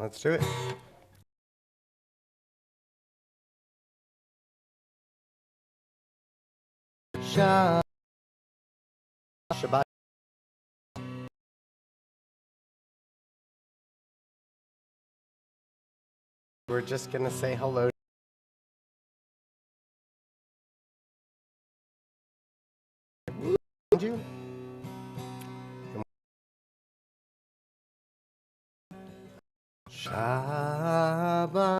Let's do it. Shabbat. We're just going to say hello. You? Shabbat.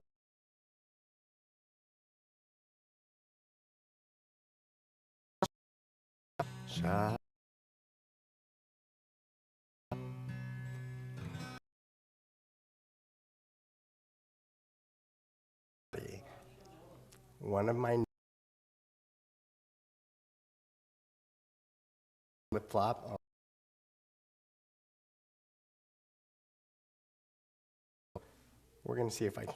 Shabbat. One of my flip-flop. We're going to see if I can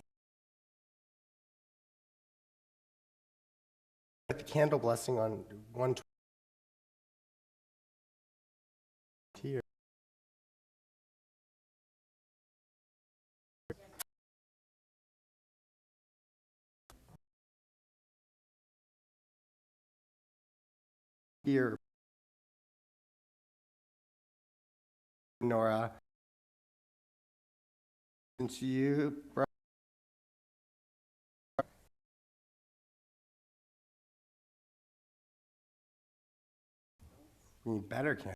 get the candle blessing on 120 here. Here, Nora. Since you brought me better candle.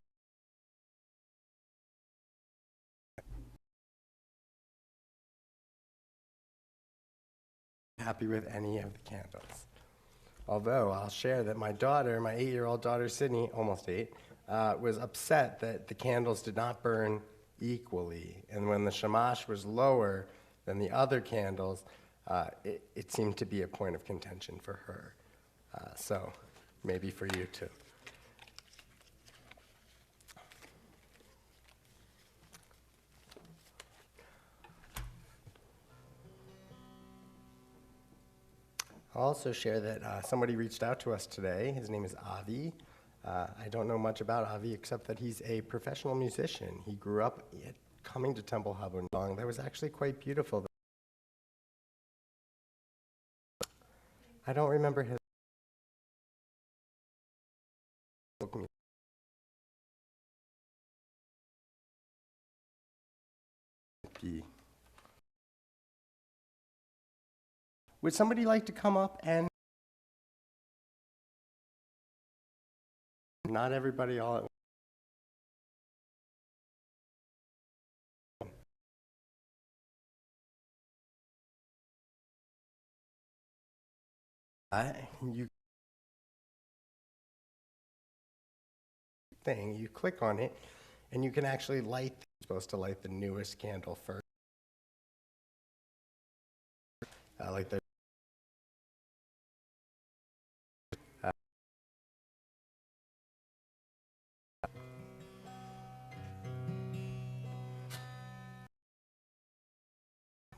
Happy with any of the candles. Although I'll share that my daughter, my 8-year-old daughter Sydney, almost 8, was upset that the candles did not burn equally. And when the shamash was lower than the other candles, it seemed to be a point of contention for her. So maybe for you too. I'll also share that somebody reached out to us today. His name is Avi. I don't know much about Avi except that he's a professional musician. He grew up coming to Temple Habunong. That was actually quite beautiful. I don't remember his Would somebody like to come up and not everybody all at once? You click on it, and you can actually light. You're supposed to light the newest candle first, like the.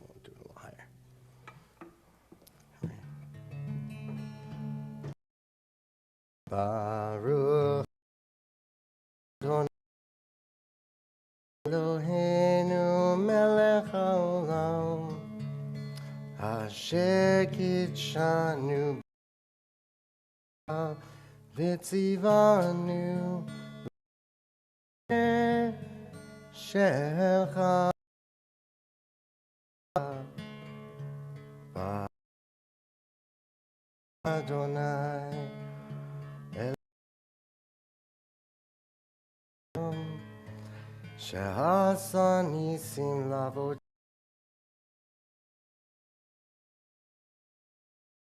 We'll do it a little higher. Baruch Eloheinu melech haolam asher kitshanu v'tzivanu shelcha Adonai Shehasa nisim lavot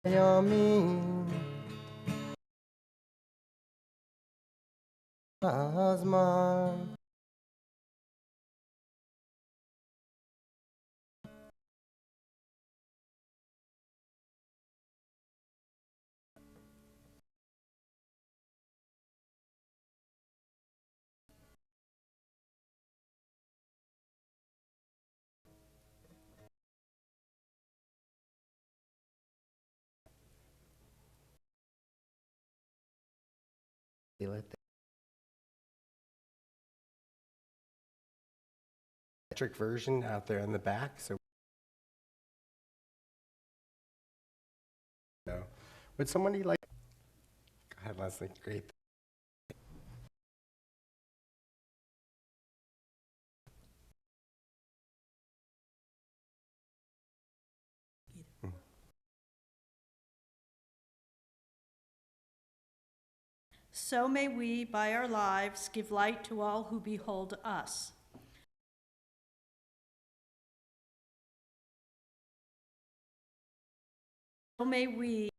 yamim hazman electric version out there in the back. So Would somebody like? Go ahead, Leslie. Great. So may we, by our lives, give light to all who behold us. So may we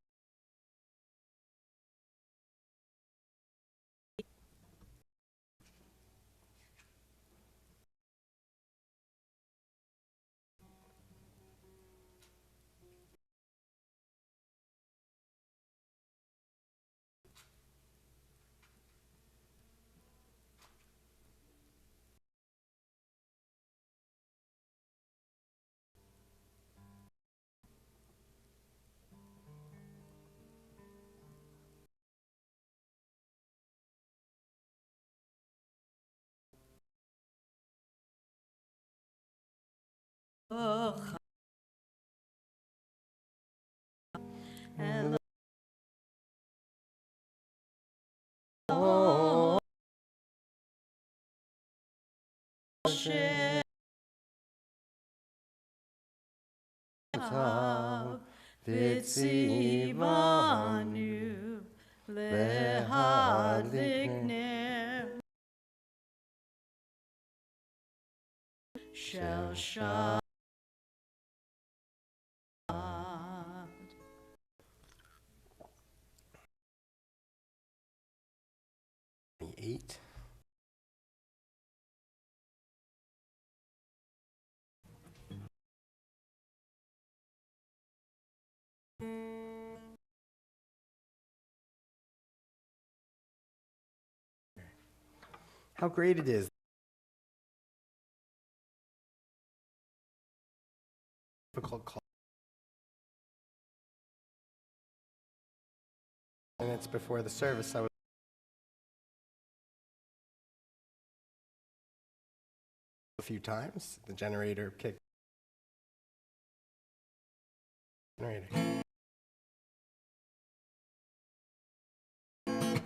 Vitzivanu lehadlikner shel Shabbat. 8. How great it is. Difficult call. Minutes before the service, I was a few times. The generator kicked. Generator.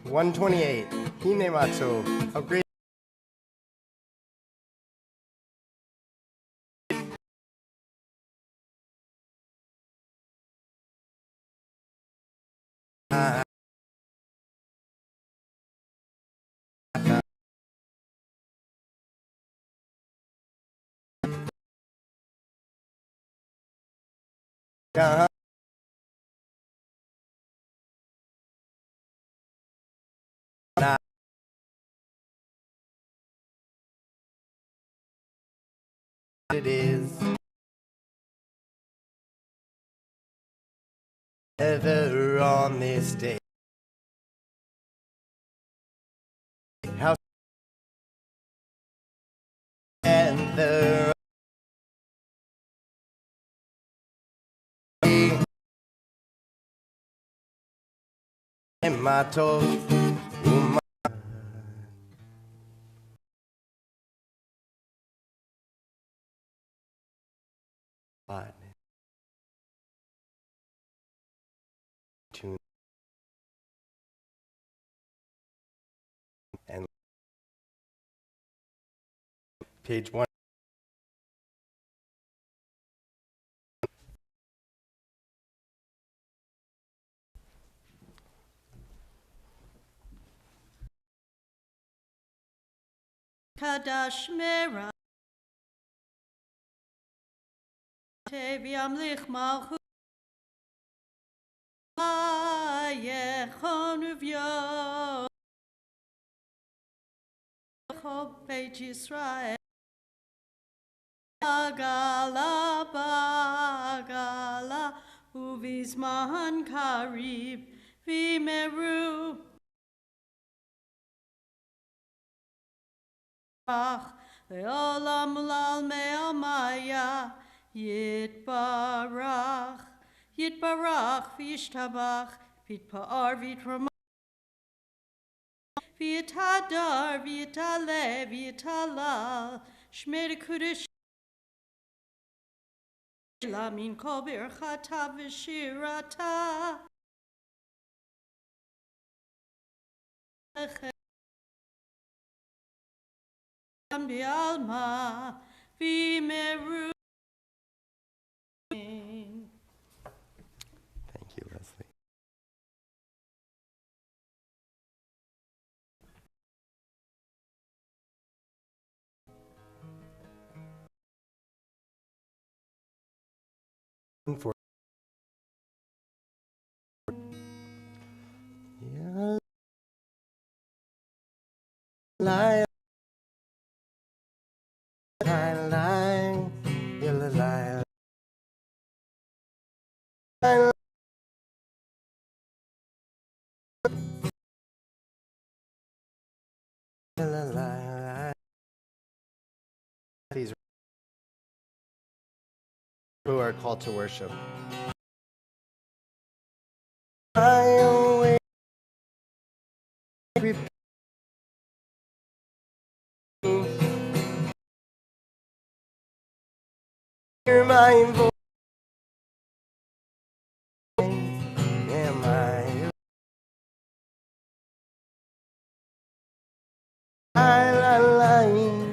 128. Hinematsu. How great. It is ever on this day. How and the Mato tune and page 1. Kadash Mera Teviam Lich Malchu Yechon Uvyo Beit Yisrael Bagala Bagala Uvizman Karib Vimeru Leolam Lal Me'amaya Yitbarach Yitbarach Vishtabach Vitpa'ar Vitramah Vitadar Vitale Vitalal Shmei Kudish Lamin Kol Birchata V'Shirata Bialma, Vimeru. Thank you, Leslie. For yeah, lie, lie, lie, yeah, lie, lie, lie, lie. These who are called to worship. I await, prepare my voice. Am I? Lie, lie, lie,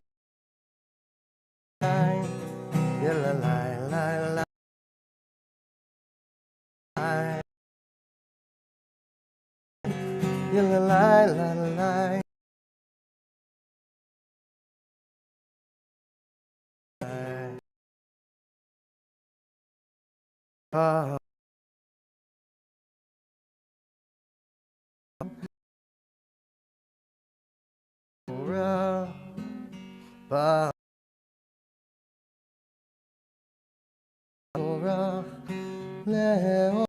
lie, yeah, lie, lie, lie, lie, yeah, lie, lie, lie. Oh, ba, leo,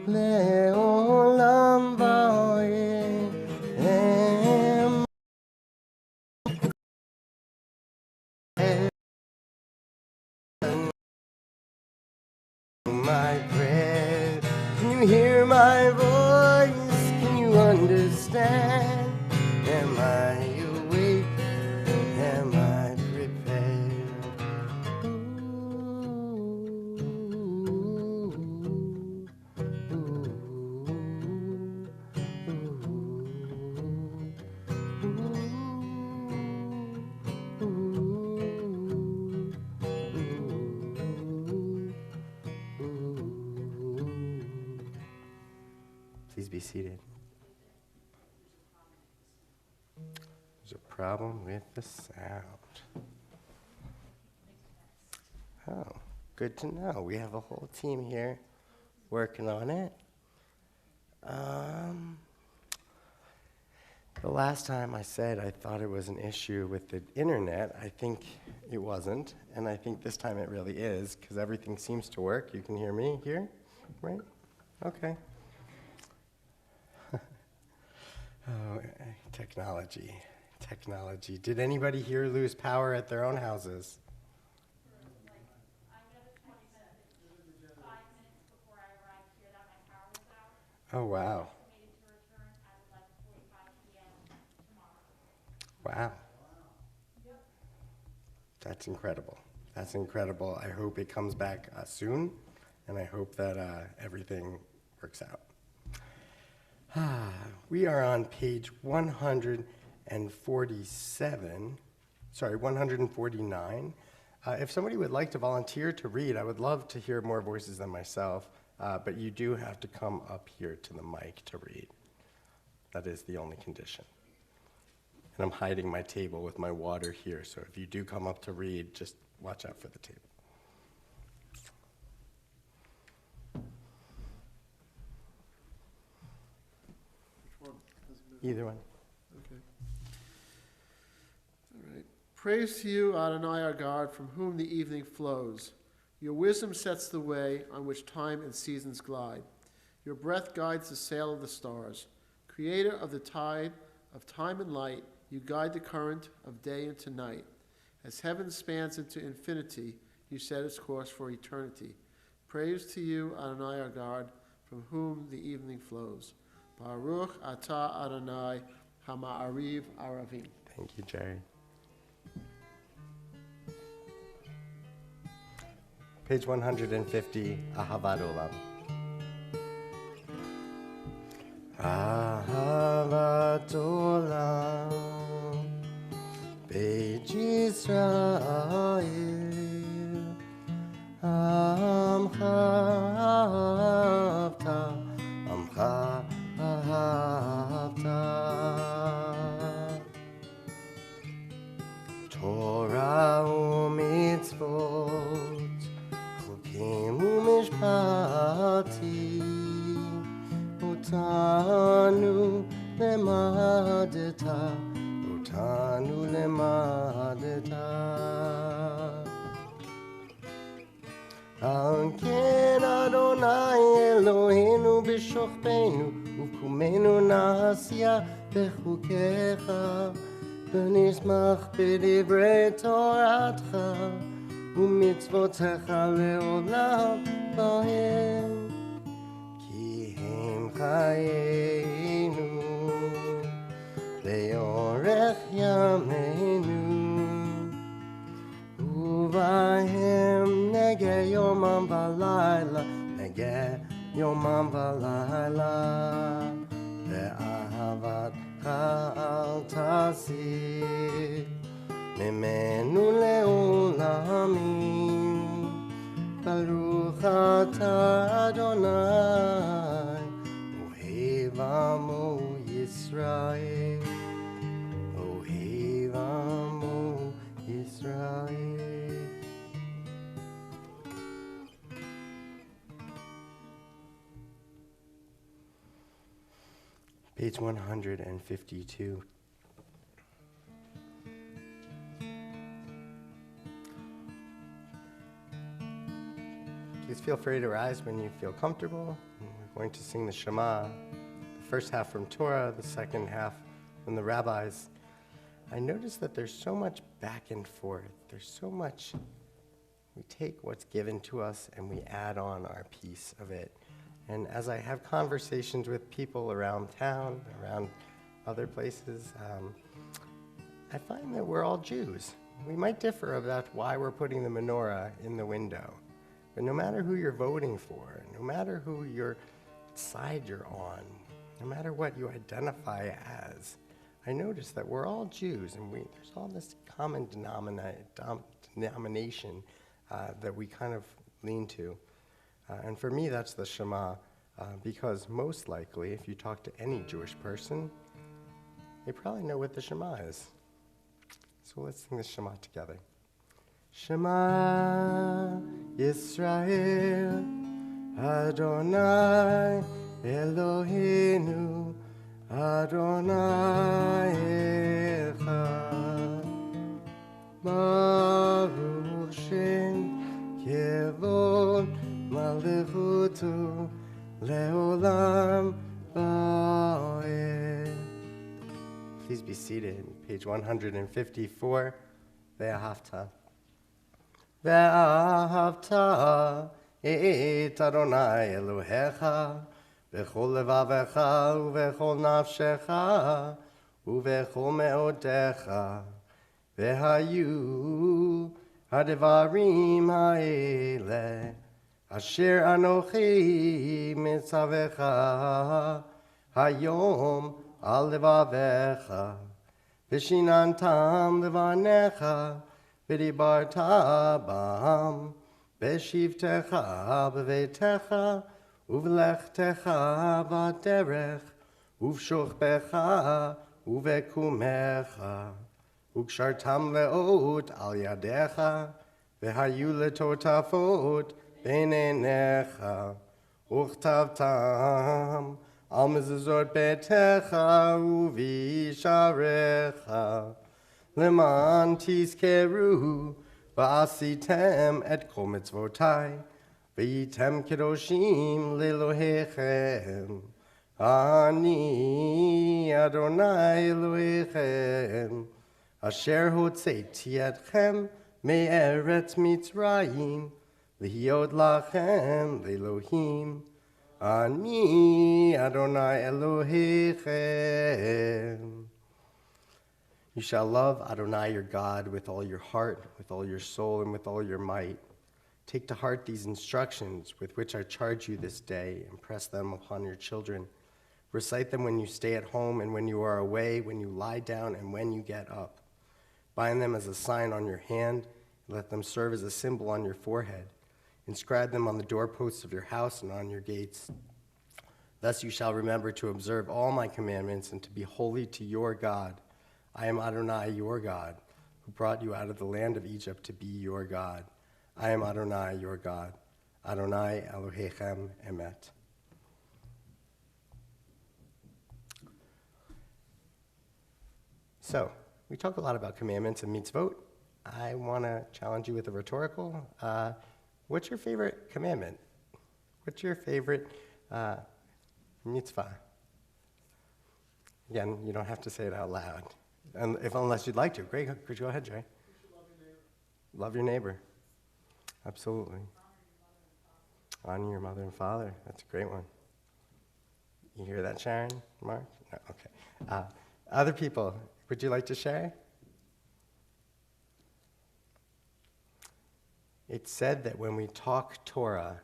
leolam vaoed, my bread. Can you hear my voice? Can you understand? Am I awake? Am I prepared? Please be seated. There's a problem with the sound. Oh, good to know. We have a whole team here working on it. The last time I said I thought it was an issue with the internet, I think it wasn't, and I think this time it really is, because everything seems to work. You can hear me here, right? Okay. Oh, technology. Did anybody here lose power at their own houses? Oh, wow. Wow. That's incredible. That's incredible. I hope it comes back soon, and I hope that everything works out. We are on page 149. If somebody would like to volunteer to read, I would love to hear more voices than myself, but you do have to come up here to the mic to read. That is the only condition. And I'm hiding my table with my water here, so if you do come up to read, just watch out for the table. Either one. Okay. All right. Praise to you, Adonai our God, from whom the evening flows. Your wisdom sets the way on which time and seasons glide. Your breath guides the sail of the stars. Creator of the tide of time and light, you guide the current of day into night. As heaven spans into infinity, you set its course for eternity. Praise to you, Adonai our God, from whom the evening flows. Baruch atah Adonai hama'ariv aravim. Thank you, Jerry. Page 150, Ahavat Olam. Ahavat olam Beit Yisrael Amcha ahavta Amcha ahavta Torah u'mitzvot Chukim u'mishpatim Otanu lemadeta Otanu lemadeta Al ken Adonai Eloheinu b'shochbeinu U'kumenu na'asya b'chukecha V'nismach b'divrei Toratcha U'mitzvotecha le'olam b'hem Ki hem chayenu le'orech yameinu U'vahem negeh yomam v'layla negeh yomam v'layla Ve'ahavat al tasir Mimenu le'olamim Baruch atah Adonai Ohev amo Yisrael Ohev amo Yisrael Page 152. Please feel free to rise when you feel comfortable. We're going to sing the Shema, the first half from Torah, the second half from the rabbis. I notice that there's so much back and forth. There's so much, we take what's given to us and we add on our piece of it. And as I have conversations with people around town, around other places, I find that we're all Jews. We might differ about why we're putting the menorah in the window. But no matter who you're voting for, no matter who your side you're on, no matter what you identify as, I notice that we're all Jews, and there's all this common denomination that we kind of lean to. And for me, that's the Shema, because most likely, if you talk to any Jewish person, they probably know what the Shema is. So let's sing the Shema together. Shema Yisrael Adonai Eloheinu Adonai Echad Baruch Shem Kevod Malechutu Leolam Ba'ed. Please be seated. Page 154. Ve'ahavta. Ve'ahavta et Adonai Elohecha V'chol levavecha u'v'chol nafshecha u'v'chol me'odecha Ve'hayu ha'devarim ha'ele Asher anochi mitzavecha hayom al levavecha V'shinantam levanecha v'dibarta bam B'shivtecha b'veitecha uv'lechtecha v'derech uv'shochbecha uv'ekumecha u'kshartam le'ot al yadecha v'hayu letotafot b'neinecha u'chtavtam al mezuzot betecha uv'isharecha leman tizkeru v'asitem et kol mitzvotai v'yitem kedoshim le'Elohechem ani Adonai Elohechem asher hotzeti etchem me'eretz Mitzrayim lihiyot lachem le'Elohim ani Adonai Elohechem. You shall love Adonai your God with all your heart, with all your soul, and with all your might. Take to heart these instructions with which I charge you this day, and press them upon your children. Recite them when you stay at home and when you are away, when you lie down and when you get up. Bind them as a sign on your hand, and let them serve as a symbol on your forehead. Inscribe them on the doorposts of your house and on your gates. Thus you shall remember to observe all my commandments and to be holy to your God. I am Adonai, your God, who brought you out of the land of Egypt to be your God. I am Adonai, your God. Adonai Elohechem Emet. So, we talk a lot about commandments and mitzvot. I want to challenge you with a rhetorical. What's your favorite commandment? What's your favorite mitzvah? Again, you don't have to say it out loud, unless you'd like to. Great, could you go ahead, Jay? Love your neighbor. Absolutely. Honor your mother and father. That's a great one. You hear that, Sharon? Mark? No, okay. Other people, would you like to share? It's said that when we talk Torah,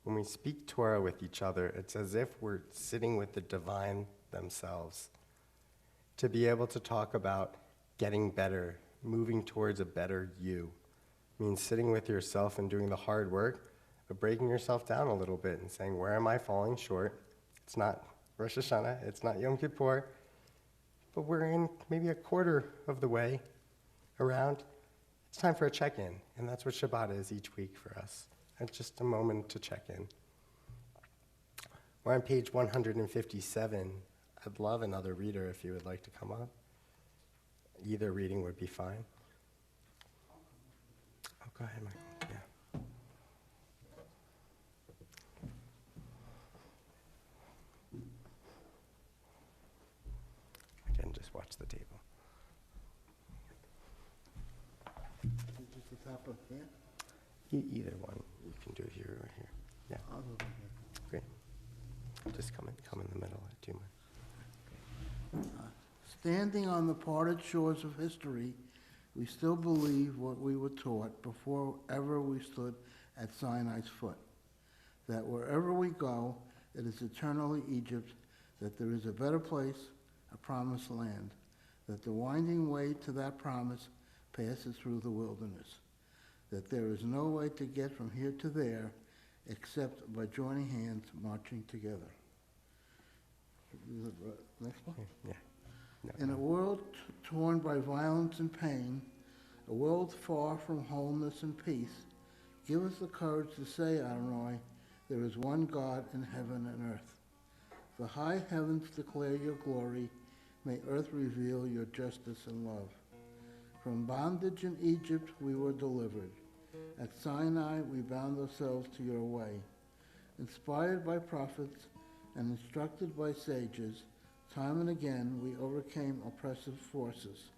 when we speak Torah with each other, it's as if we're sitting with the divine themselves. To be able to talk about getting better, moving towards a better you, means sitting with yourself and doing the hard work of breaking yourself down a little bit and saying, where am I falling short? It's not Rosh Hashanah, it's not Yom Kippur, but we're in maybe a quarter of the way around. It's time for a check-in, and that's what Shabbat is each week for us. It's just a moment to check in. We're on page 157. I'd love another reader if you would like to come up. Either reading would be fine. Oh, go ahead, Michael. Yeah. Again, just watch the table. Just the top of here? Either one. You can do it here or here. Yeah. I'll go over here. Great. Just come in the middle. Do you mind? Standing on the parted shores of history, we still believe what we were taught before ever we stood at Sinai's foot, that wherever we go, it is eternally Egypt, that there is a better place, a promised land, that the winding way to that promise passes through the wilderness, that there is no way to get from here to there except by joining hands, marching together. Next one. Yeah. No, In a world torn by violence and pain, a world far from wholeness and peace, give us the courage to say, Adonai, there is one God in heaven and earth. The high heavens declare your glory, may earth reveal your justice and love. From bondage in Egypt we were delivered. At Sinai we bound ourselves to your way. Inspired by prophets and instructed by sages, time and again we overcame oppressive forces.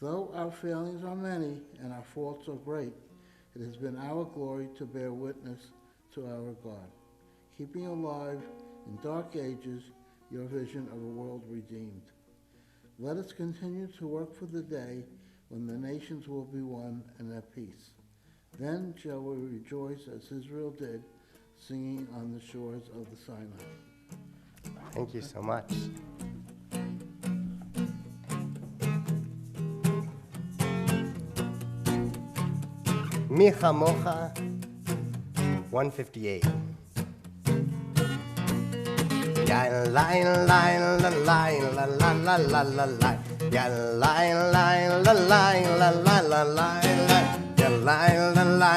Though our failings are many and our faults are great, it has been our glory to bear witness to our God, keeping alive in dark ages your vision of a world redeemed. Let us continue to work for the day when the nations will be one and at peace. Then shall we rejoice as Israel did, singing on the shores of the Sinai. Thank you so much. Mi chamocha, 158. Ya la la la la la la la la la la. Ya la la la la la la la la. Ya la la la la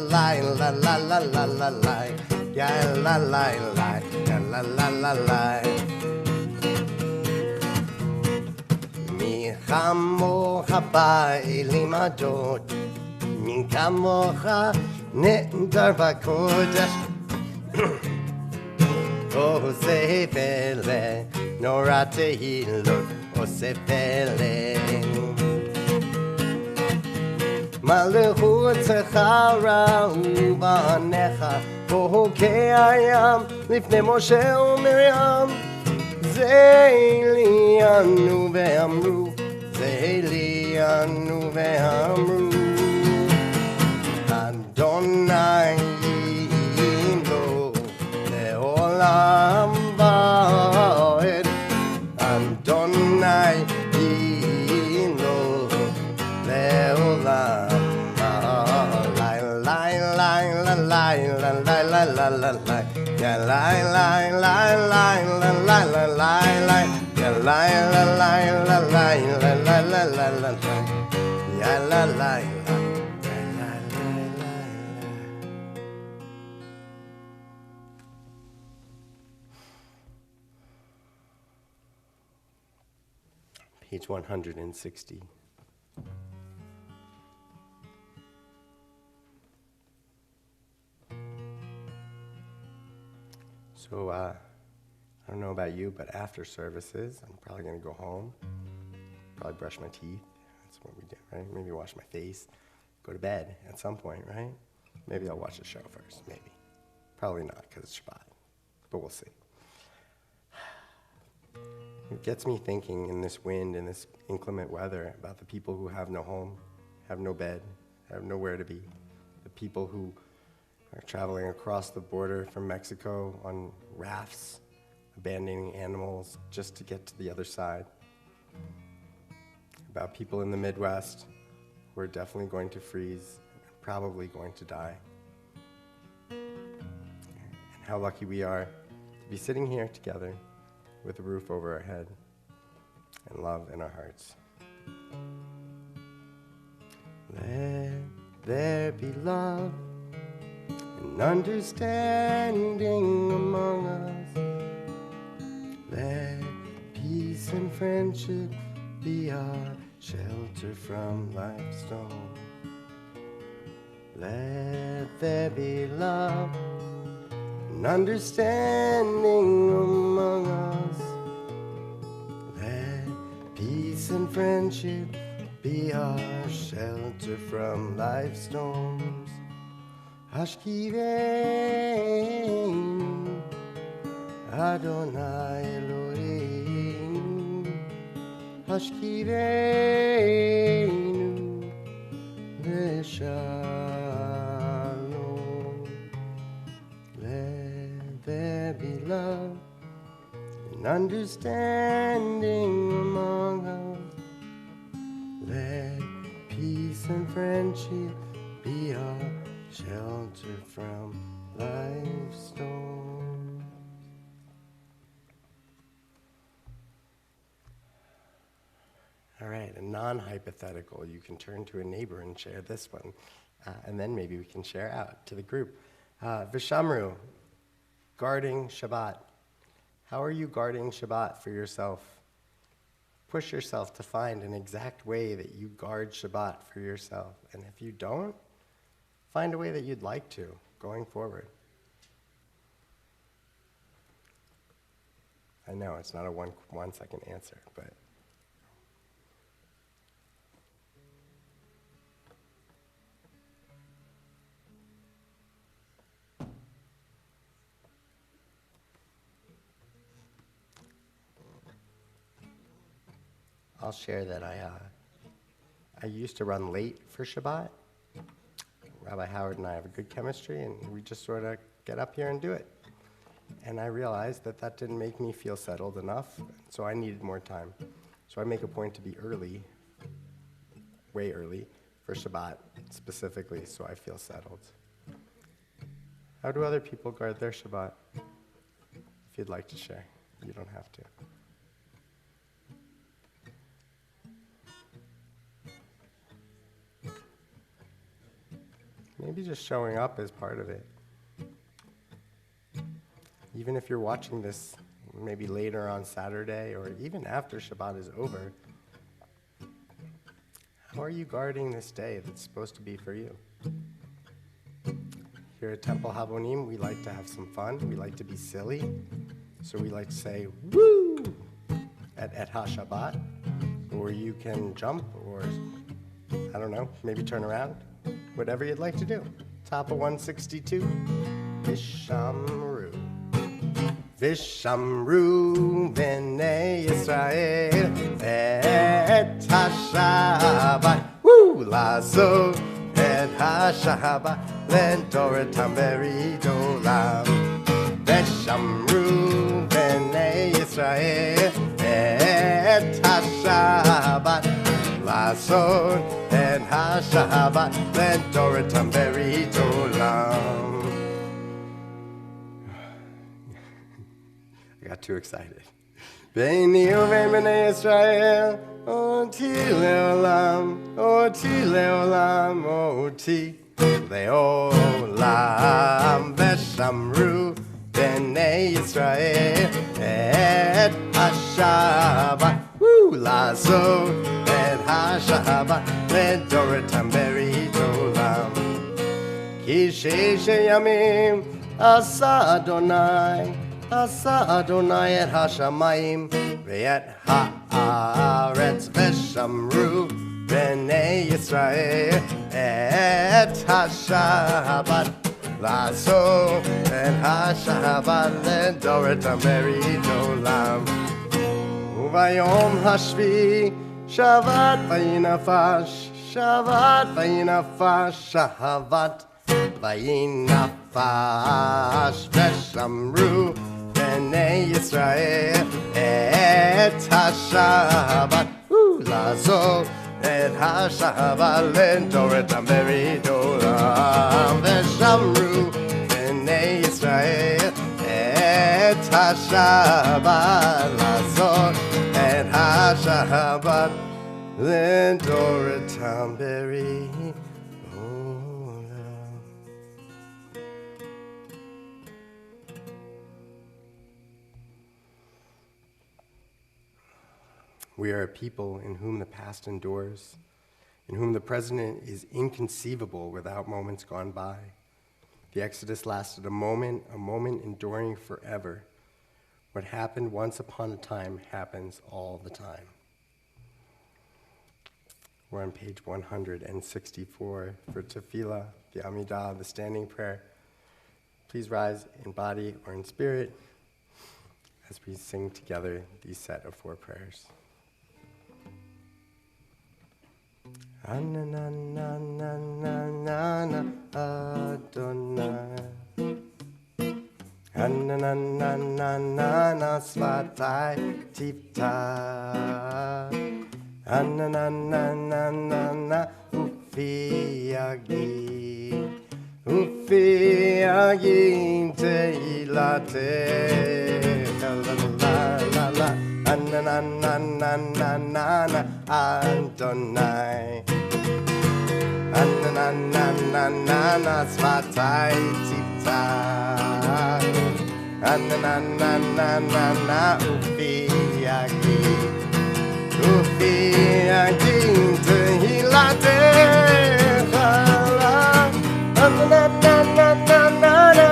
la la la la la la. Ya la la la la la la la. Mi chamocha ba'elim adot. Mi kamocha ne'dar b'kodesh. Ose pele, nora tehilot, ose pele. Malchut zechara u'banecha, bohokei hayam, lifnei Moshe u'Miriam. Ze'lianu ve'amru, ze'lianu ve'amru. Adonai imlo le'olam ba. Adonai Ino Leolam. Lai lai lai la lai la lai la la la lai. Ya lai lai lai lai la lai la lai lai. Ya lai la lai la lai la lai la la la lai. Ya la lai la. Page 160. So, I don't know about you, but after services, I'm probably going to go home, probably brush my teeth. That's what we do, right? Maybe wash my face, go to bed at some point, right? Maybe I'll watch the show first, maybe. Probably not, because it's Shabbat, but we'll see. It gets me thinking in this wind and this inclement weather about the people who have no home, have no bed, have nowhere to be. The people who are traveling across the border from Mexico on rafts, abandoning animals just to get to the other side. About people in the Midwest who are definitely going to freeze, probably going to die. And how lucky we are to be sitting here together with a roof over our head and love in our hearts. Let there be love and understanding among us. Let peace and friendship be our shelter from life's storm. Let there be love and understanding among us. Let peace and friendship be our shelter from life's storms. Hashkiveinu Adonai Eloheinu, Hashkiveinu Leshalom. Let there be love and understanding among us. Let peace and friendship be our shelter from life's storm. All right, a non-hypothetical. You can turn to a neighbor and share this one, and then maybe we can share out to the group. Vishamru, guarding Shabbat. How are you guarding Shabbat for yourself? Push yourself to find an exact way that you guard Shabbat for yourself. And if you don't, find a way that you'd like to going forward. I know it's not a one second answer, but I'll share that I used to run late for Shabbat. Rabbi Howard and I have a good chemistry, and we just sort of get up here and do it. And I realized that that didn't make me feel settled enough, so I needed more time. So I make a point to be early, way early, for Shabbat specifically, so I feel settled. How do other people guard their Shabbat? If you'd like to share, you don't have to. Maybe just showing up is part of it. Even if you're watching this maybe later on Saturday or even after Shabbat is over, how are you guarding this day that's supposed to be for you? Here at Temple Habonim, we like to have some fun. We like to be silly. So we like to say, woo, at HaShabbat. Or you can jump or, I don't know, maybe turn around. Whatever you'd like to do. Top of 162. Vishamru. Vishamru b'nei Yisrael et HaShabbat. Woo! Lazo et HaShabbat lentoratam beridolam. Vishamru b'nei Yisrael et et ha-Shabbat, לעשות את השבת לדורתם ברית עולם. I got too excited. ביני ובין בני ישראל, אותי לעולם, אותי לעולם, אותי לעולם. ושמרו בני ישראל את השבת, לעשות את השבת לדורתם ברית עולם. כי 6 ימים עשה אדוני, עשה אדוני את השמיים ואת הארץ, ושמרו בני ישראל את השבת, לעשות את השבת לדורתם ברית עולם. וביום השביעי שבת וינפש, שבת וינפש, שבת וינפש, ושמרו בני ישראל את השבת, לעשות את השבת לדורתם ברית עולם. ושמרו בני ישראל את השבת, לעשות את השבת לדורתם ברית עולם. We are a people in whom the past endures, in whom the present is inconceivable without moments gone by. The Exodus lasted a moment enduring forever. What happened once upon a time happens all the time. We're on page 164 for Tefillah, the Amidah, the standing prayer. Please rise in body or in spirit as we sing together these set of 4 prayers. Ananananana Adonai, Ananananana Svatai Tifta, Ananananana Ufiagi, Ufiagi Teilate, la la la, Ananananana Adonai, Ananananana Svatai Tifta, Ananananana Ufiagi, Ufiagi Tehilate, Ananananana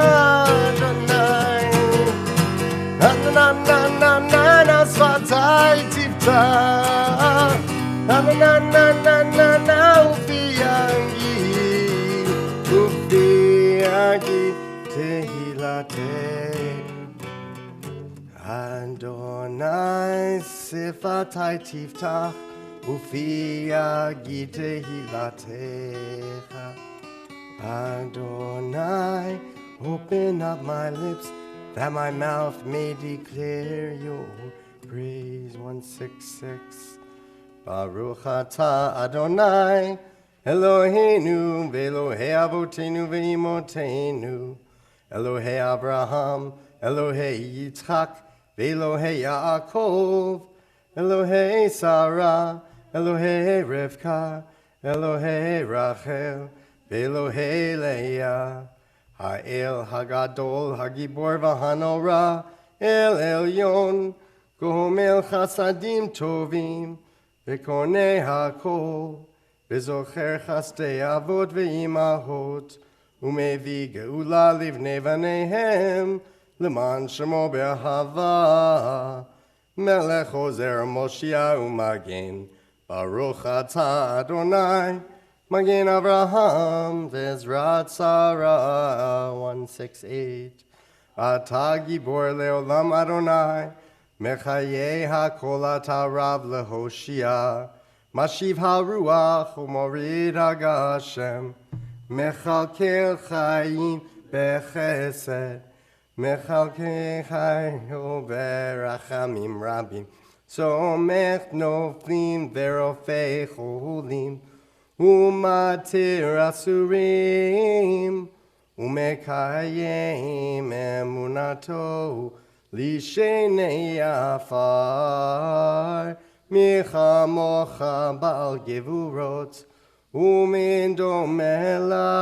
Adonai, Ananananana Svatai Tifta, Ananananana Ufiagi, Ufiagi Tehilate. Adonai Sifatai Tiftach, Ufiagi Tehilatecha. Adonai, open up my lips, that my mouth may declare your praise. 166. Baruch atah Adonai, Eloheinu, ve'Elohei avotenu ve'imotenu, Elohei Abraham, Elohei Yitzchak, ve'Elohei Yaakov, Elohei Sarah, Elohei Rivka, Elohei Rachel, ve'Elohei Leah, Ha'el Hagadol, Hagibor v'Hanora, El Elyon, Gomel Chasadim Tovim, V'Konei HaKol, V'Zocher Chastei Avot V'Imahot, Umevi Geula Livnei Vaneihem, L'man Shemo Be'ahava, Melech Ozer Moshia Umagen, Baruch atah Adonai, Magen Avraham, Vezrat Sarah. 168. Atah Gibor Leolam Adonai, Mechaye HaKol atah Rav Lehoshia, Mashiv HaRuach Umorid HaGashem, Mechalkel Chayim Bechesed, Mechalkel Chayim Berachamim Rabim, Somech noflim verofei cholim, umatir asurim, umekayim emunato, lishenei afar, michamocha bal gevurot, umin domelach,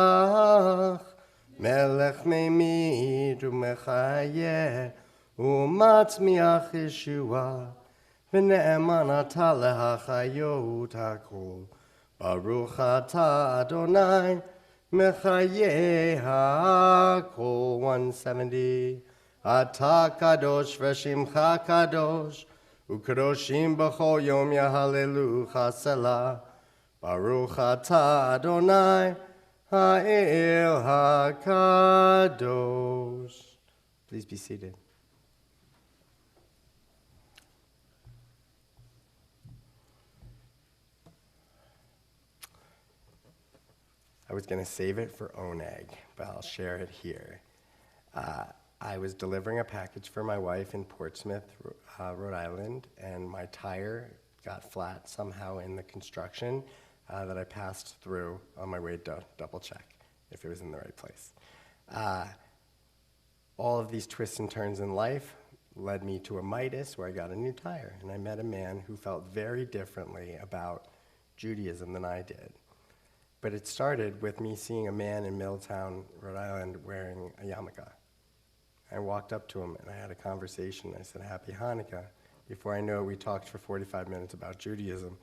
melech memid umechayeh, umatzmiach Yeshua, v'ne'eman ata lehachayot hakol. Baruch ata Adonai, mechayeh hakol. 170. Ata kadosh v'shimcha kadosh, u'kadoshim b'chol yom yahalelucha selah. Baruch ata Adonai, ha'el hakadosh. Please be seated. I was going to save it for Oneg, but I'll share it here. I was delivering a package for my wife in Portsmouth, Rhode Island, and my tire got flat somehow in the construction that I passed through on my way to double check if it was in the right place. All of these twists and turns in life led me to a Midas where I got a new tire, and I met a man who felt very differently about Judaism than I did. But it started with me seeing a man in Middletown, Rhode Island, wearing a yarmulke. I walked up to him and I had a conversation. I said, "Happy Hanukkah." Before I knew it, we talked for 45 minutes about Judaism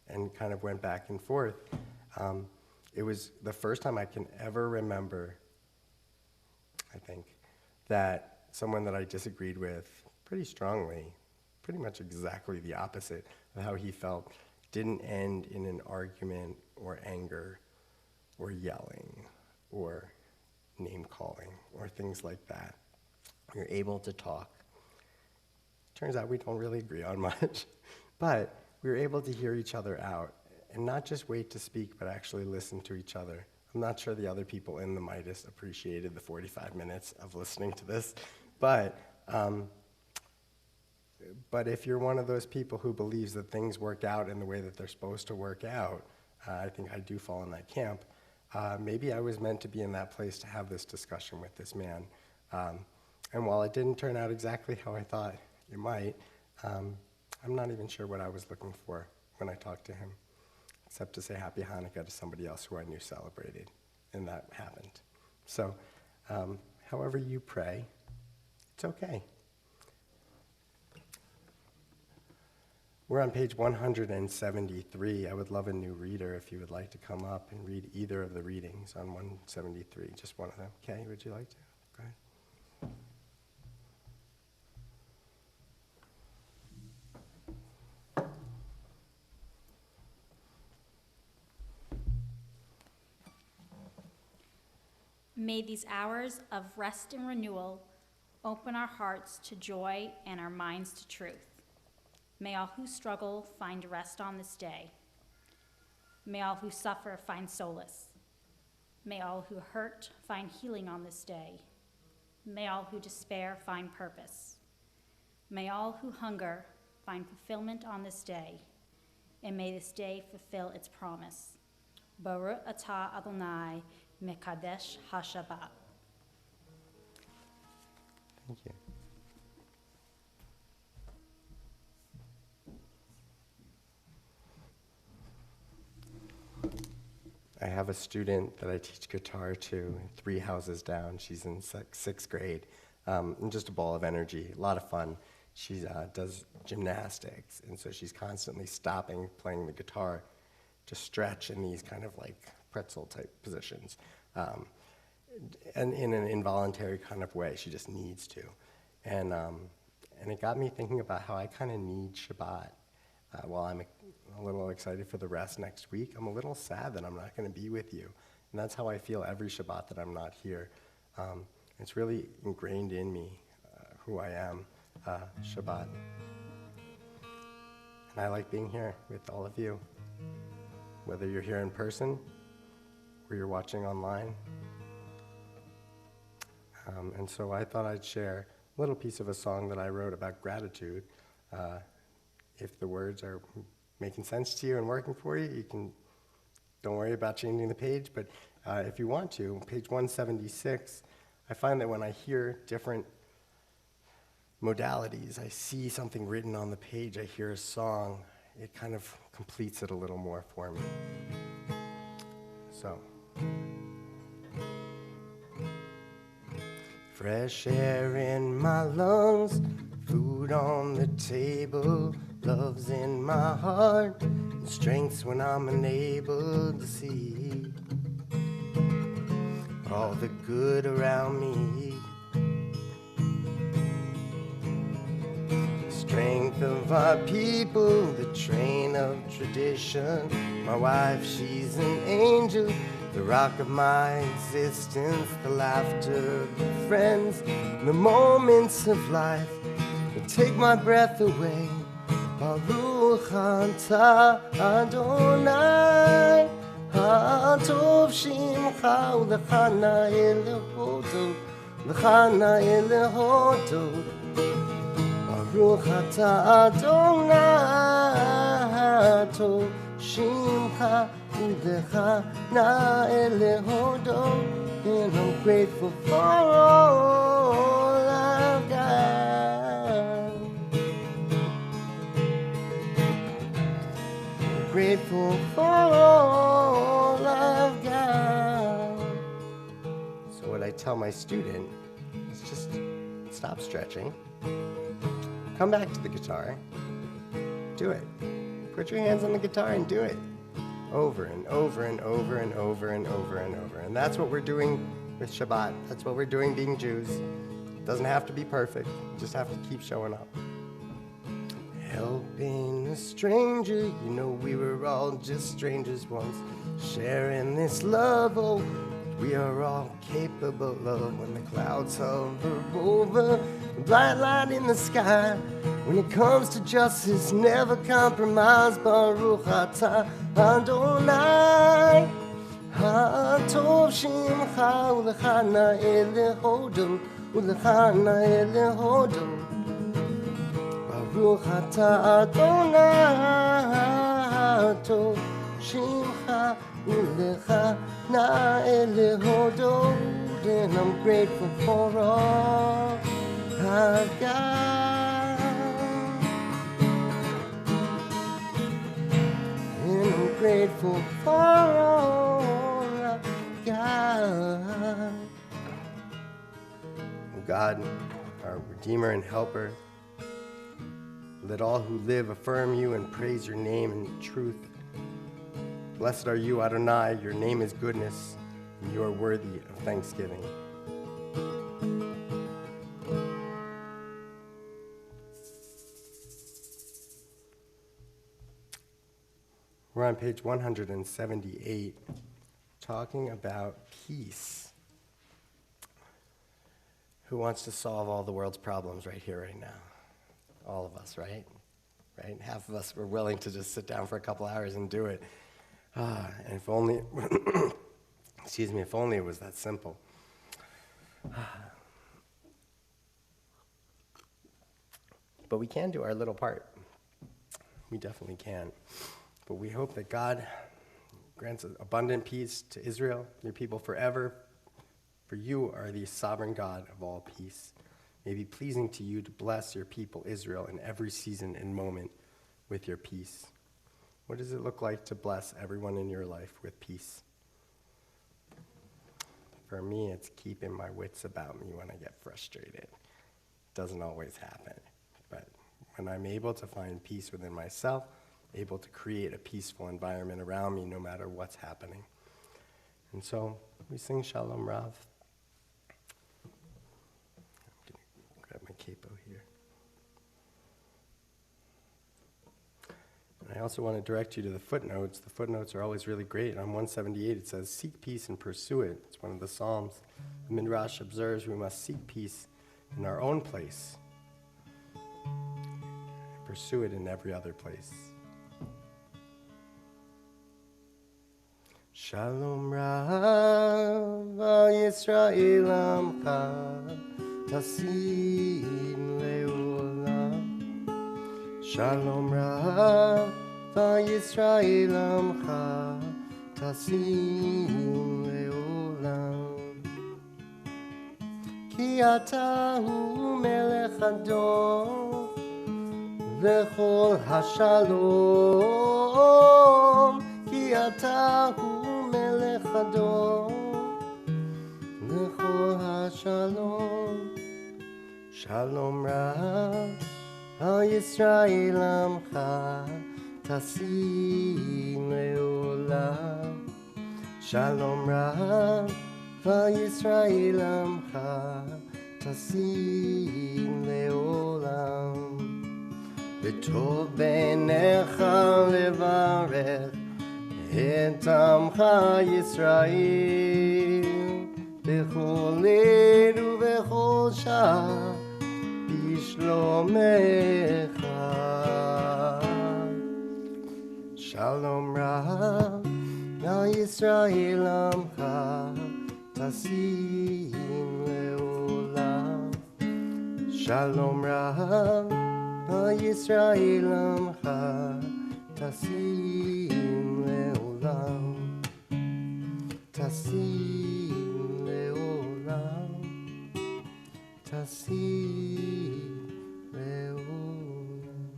and kind of went back and forth. It was the first time I can ever remember, I think, that someone that I disagreed with pretty strongly, pretty much exactly the opposite of how he felt, didn't end in an argument or anger or yelling or name-calling or things like that. We were able to talk. Turns out we don't really agree on much, but we were able to hear each other out and not just wait to speak, but actually listen to each other. I'm not sure the other people in the Midas appreciated the 45 minutes of listening to this, but if you're one of those people who believes that things work out in the way that they're supposed to work out, I think I do fall in that camp. Maybe I was meant to be in that place to have this discussion with this man. And while it didn't turn out exactly how I thought it might, I'm not even sure what I was looking for when I talked to him, except to say Happy Hanukkah to somebody else who I knew celebrated, and that happened. So, however you pray, it's okay. We're on page 173. I would love a new reader if you would like to come up and read either of the readings on 173, just one of them. Okay, would you like to? Go ahead. May these hours of rest and renewal open our hearts to joy and our minds to truth. May all who struggle find rest on this day. May all who suffer find solace. May all who hurt find healing on this day. May all who despair find purpose. May all who hunger find fulfillment on this day. And may this day fulfill its promise. Baruch atah Adonai Mekadesh HaShabbat. Thank you. I have a student that I teach guitar to 3 houses down. She's in 6th grade. And just a ball of energy, a lot of fun. She does gymnastics, and so she's constantly stopping playing the guitar to stretch in these kind of like pretzel-type positions. And in an involuntary kind of way, she just needs to. And it got me thinking about how I kind of need Shabbat. While I'm a little excited for the rest next week, I'm a little sad that I'm not going to be with you. And that's how I feel every Shabbat that I'm not here. It's really ingrained in me who I am, Shabbat. And I like being here with all of you, whether you're here in person or you're watching online. And so I thought I'd share a little piece of a song that I wrote about gratitude if the words are making sense to you and working for you, don't worry about changing the page. But if you want to, page 176, I find that when I hear different modalities, I see something written on the page, I hear a song, it kind of completes it a little more for me. So, fresh air in my lungs, food on the table, love's in my heart, and strength's when I'm unable to see all the good around me. Strength of our people, the train of tradition. My wife, she's an angel, the rock of my existence, the laughter of the friends, the moments of life that take my breath away. Baruch atah Adonai, ha'tov shimcha u'lecha na'eh lehodot, lecha na'eh lehodot. Baruch atah Adonai, ha'tov shimcha u'lecha na'eh lehodot. And I'm grateful for all I've got. Grateful for all I've got. So what I tell my student is just stop stretching, come back to the guitar, do it. Put your hands on the guitar and do it. Over and over and over and over and over and over. And that's what we're doing with Shabbat. That's what we're doing being Jews. It doesn't have to be perfect. You just have to keep showing up. Helping a stranger, you know we were all just strangers once. Sharing this love, oh, we are all capable of. When the clouds hover over, the bright light in the sky. When it comes to justice, never compromise. Baruch atah Adonai, ha'tov shimcha u'lecha na'eh lehodot, u'lecha na'eh lehodot. Baruch atah Adonai, ha'tov shimcha u'lecha na'eh lehodot. And I'm grateful for all I've got. And I'm grateful for all I've got. God, our Redeemer and Helper, let all who live affirm you and praise your name in truth. Blessed are you, Adonai, your name is goodness, and you are worthy of thanksgiving. We're on page 178, talking about peace. Who wants to solve all the world's problems right here, right now? All of us, right? Right? Half of us were willing to just sit down for a couple hours and do it. And if only, excuse me, if only it was that simple. But we can do our little part. We definitely can. But we hope that God grants abundant peace to Israel, your people forever. For you are the sovereign God of all peace. May it be pleasing to you to bless your people Israel in every season and moment with your peace. What does it look like to bless everyone in your life with peace? For me, it's keeping my wits about me when I get frustrated. It doesn't always happen. But when I'm able to find peace within myself, able to create a peaceful environment around me no matter what's happening. And so we sing Shalom Rav. I'm going to grab my capo here. And I also want to direct you to the footnotes. The footnotes are always really great. On 178 it says, seek peace and pursue it. It's one of the Psalms. The Midrash observes we must seek peace in our own place. Pursue it in every other place. Shalom Rav Yisrael Amcha Tasid Leolam. Shalom Rav Yisrael Amcha Tasim Leolam Ki Ata Hu Melech Adon V'chol Hashalom Ki Ata Hu Melech Adon V'chol Hashalom Shalom Rav Yisrael Amcha Tasim Leolam Shalom Rav Yisrael Amcha Tasim Leolam V'tov beinecha levarech et Amcha Yisrael B'chol leil u'b'chol shah Bishlomecha Shalom Rav Yisrael Amcha Tasim Leolam Shalom Rav Yisrael Amcha Tasim Leolam Tasim Leolam Tasim Leolam.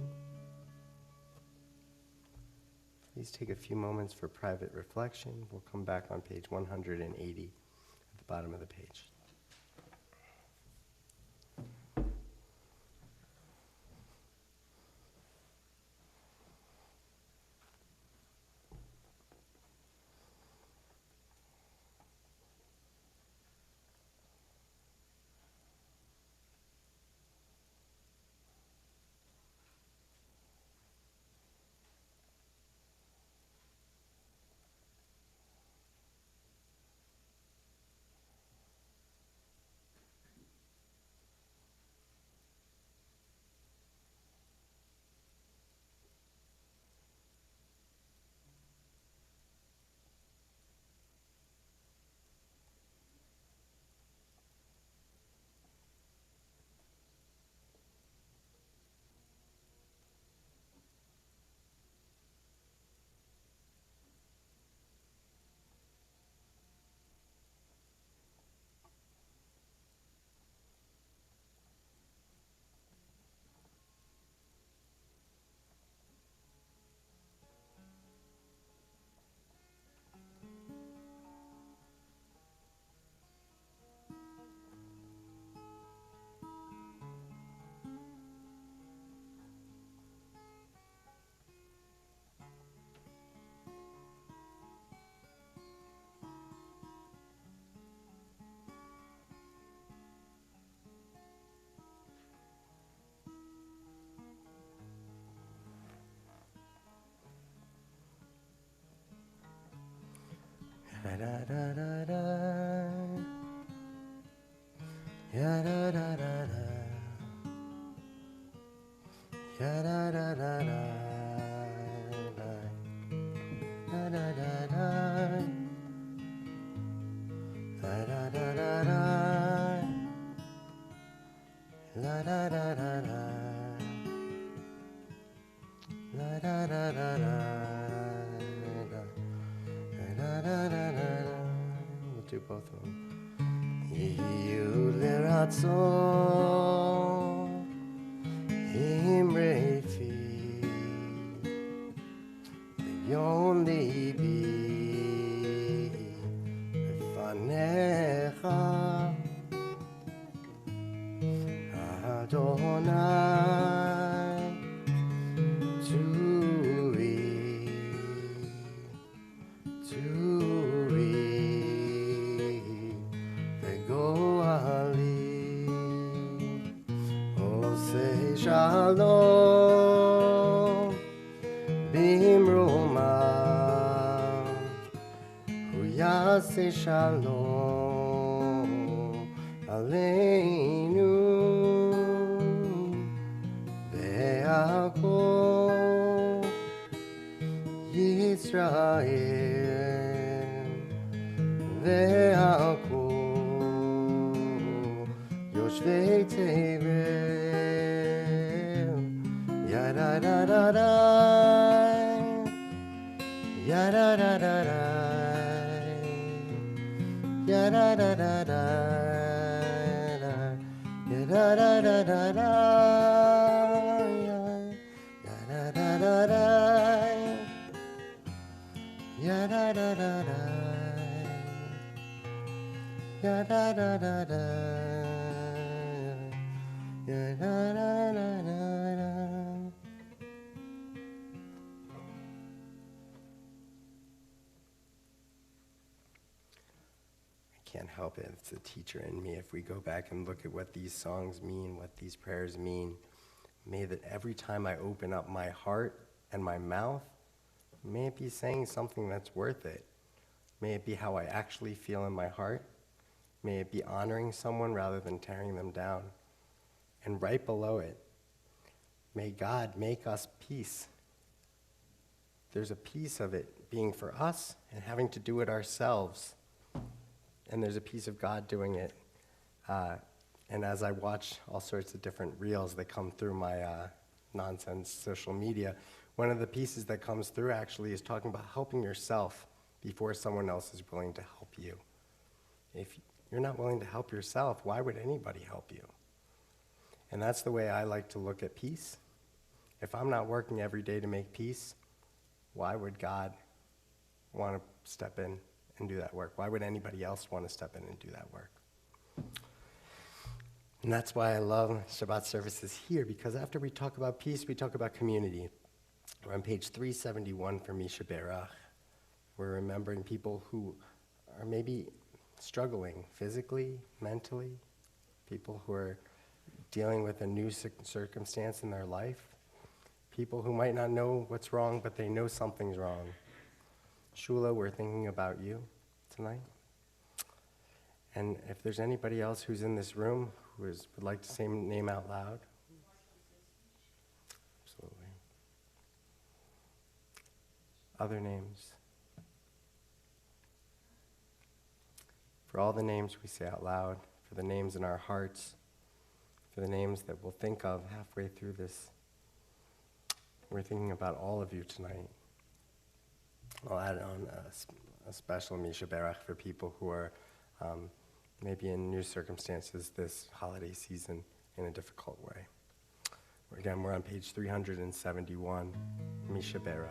Please take a few moments for private reflection. We'll come back on page 180 at the bottom of the page. Da da da da da. Ya da da da da. Ya da da da da. Da da da da. Da da da da da. La da da da da. La da da da da. We'll do both of them. Yiyu leratzon imrei fi v'yon libi v'fanecha Adonai Shalom bimroma hu yaseh shalom aleinu ve'akol Yisrael ve'akol yoshvei tevel yada Ya-da-da-da. Ya-da-da-da-da. Ya-da-da-da-da. Ya-da-da-da-da-da. Ya-da-da-da-da. Ya-da-da-da-da. Ya-da-da-da-da. Ya-da-da-da-da. Can't help it. It's the teacher in me. If we go back and look at what these songs mean, what these prayers mean, may that every time I open up my heart and my mouth, may it be saying something that's worth it. May it be how I actually feel in my heart. May it be honoring someone rather than tearing them down. And right below it, may God make us peace. There's a piece of it being for us and having to do it ourselves. And there's a piece of God doing it. And as I watch all sorts of different reels that come through my nonsense social media, one of the pieces that comes through actually is talking about helping yourself before someone else is willing to help you. If you're not willing to help yourself, why would anybody help you? And that's the way I like to look at peace. If I'm not working every day to make peace, why would God want to step in and do that work? Why would anybody else want to step in and do that work? And that's why I love Shabbat services here, because after we talk about peace, we talk about community. We're on page 371 for Misha Berach. We're remembering people who are maybe struggling physically, mentally, people who are dealing with a new circumstance in their life, people who might not know what's wrong, but they know something's wrong. Shula, we're thinking about you tonight. And if there's anybody else who's in this room who would like to say a name out loud. Absolutely. Other names. For all the names we say out loud, for the names in our hearts, for the names that we'll think of halfway through this, we're thinking about all of you tonight. I'll add on a special Misha Berach for people who are maybe in new circumstances this holiday season in a difficult way. Again, we're on page 371, Misha Berach.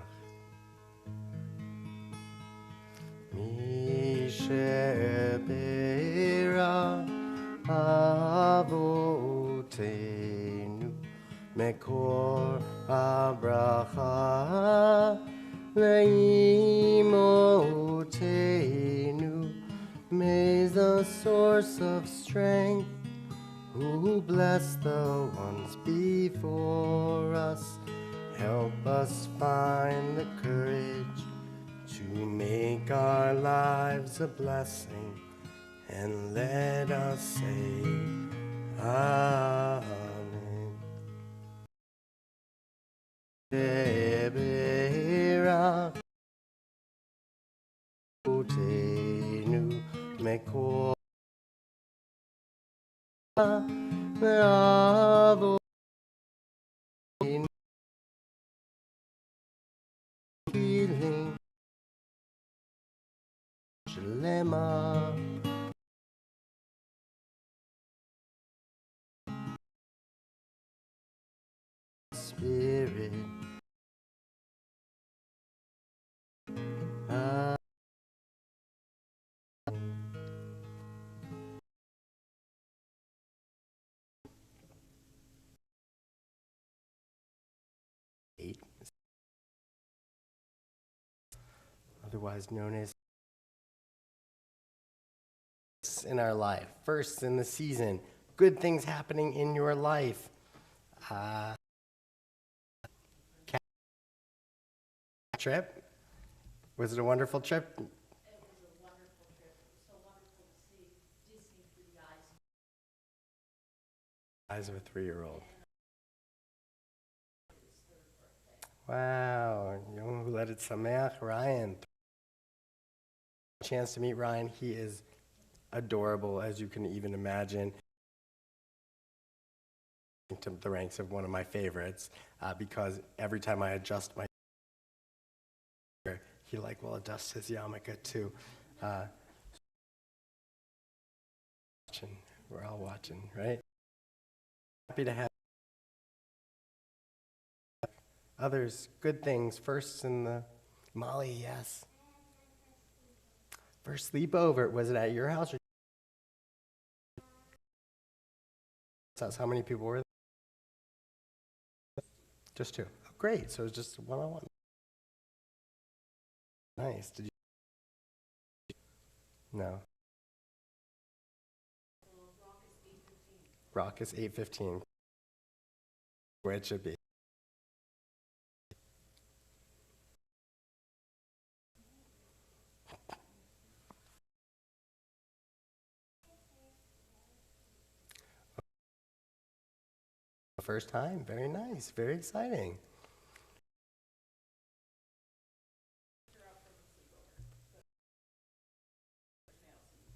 Misha Berach Avotenu Mekor Abracha Leimotenu, may the source of strength, who bless the ones before us, help us find the courage to make our lives a blessing, and let us say Amen. Utenu mekor avo healing shlema spirit. 8, otherwise known as in our life. First in the season, good things happening in your life. Trip? Was it a wonderful trip? It was a wonderful trip. It was so wonderful to see Disney through the eyes Eyes of a 3-year-old. Wow. Yom Huledet Sameach, Ryan. Chance to meet Ryan. He is adorable, as you can even imagine. to the ranks of one of my favorites because every time I adjust my he will adjust his yarmulke too. We're all watching, right? Happy to have others, good things. First in the Molly, yes. First sleepover, was it at your house or house? How many people were there? Just two. Oh, great. So it was just one-on-one. Nice. Did you? No. Rock is 8:15. Where it should be. First time. Very nice. Very exciting.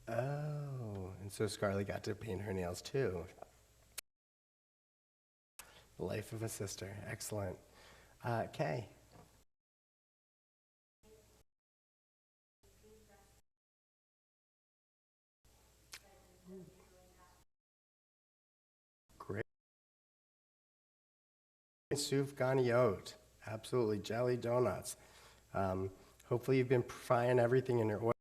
Oh, and so Scarlett got to paint her nails too. The life of a sister. Excellent. Kay. Great. Soufganiot. Absolutely. Jelly donuts. Hopefully you've been frying everything in your oil.